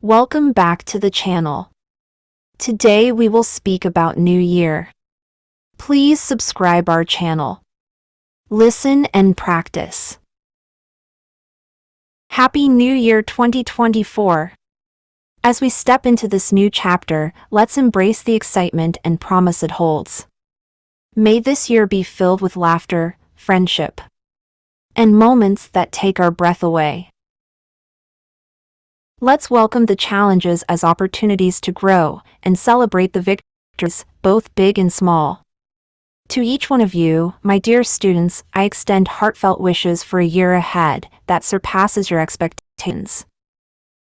Welcome back to the channel. Today we will speak about New Year. Please subscribe our channel. Listen and practice. Happy New Year 2024. As we step into this new chapter, let's embrace the excitement and promise it holds. May this year be filled with laughter, friendship, and moments that take our breath away. Let's welcome the challenges as opportunities to grow and celebrate the victories, both big and small. To each one of you, my dear students, I extend heartfelt wishes for a year ahead that surpasses your expectations.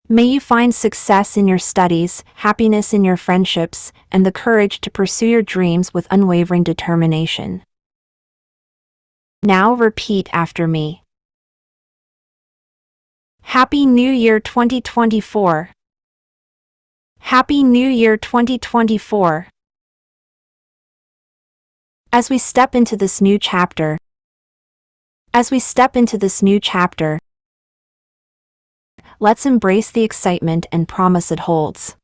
May you find success in your studies, happiness in your friendships, and the courage to pursue your dreams with unwavering determination. Now repeat after me. Happy New Year 2024. Happy New Year 2024. As we step into this new chapter, let's embrace the excitement and promise it holds.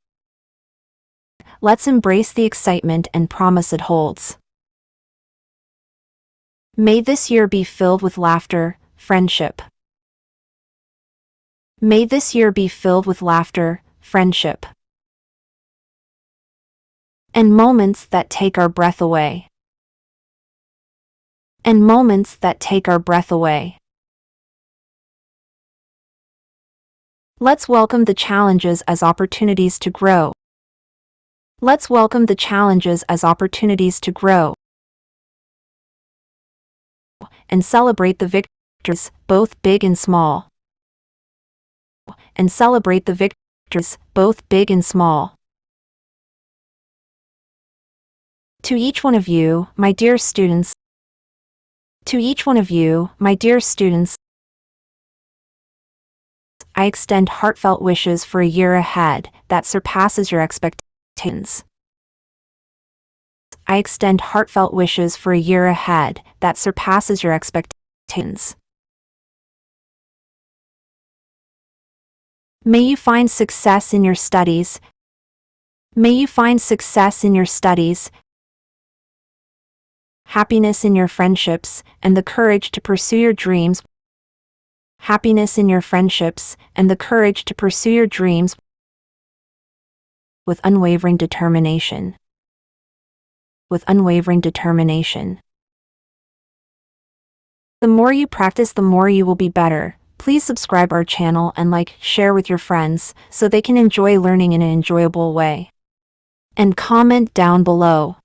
Let's embrace the excitement and promise it holds. May this year be filled with laughter, friendship. May this year be filled with laughter, friendship, and moments that take our breath away. And moments that take our breath away. Let's welcome the challenges as opportunities to grow. Let's welcome the challenges as opportunities to grow and celebrate the victories, both big and small. And celebrate the victories, both big and small. To each one of you, my dear students, I extend heartfelt wishes for a year ahead that surpasses your expectations. I extend heartfelt wishes for a year ahead that surpasses your expectations. May you find success in your studies. May you find success in your studies, happiness in your friendships, and the courage to pursue your dreams. Happiness in your friendships, and the courage to pursue your dreams with unwavering determination. With unwavering determination. The more you practice, the more you will be better. Please subscribe our channel and share with your friends so they can enjoy learning in an enjoyable way. And comment down below.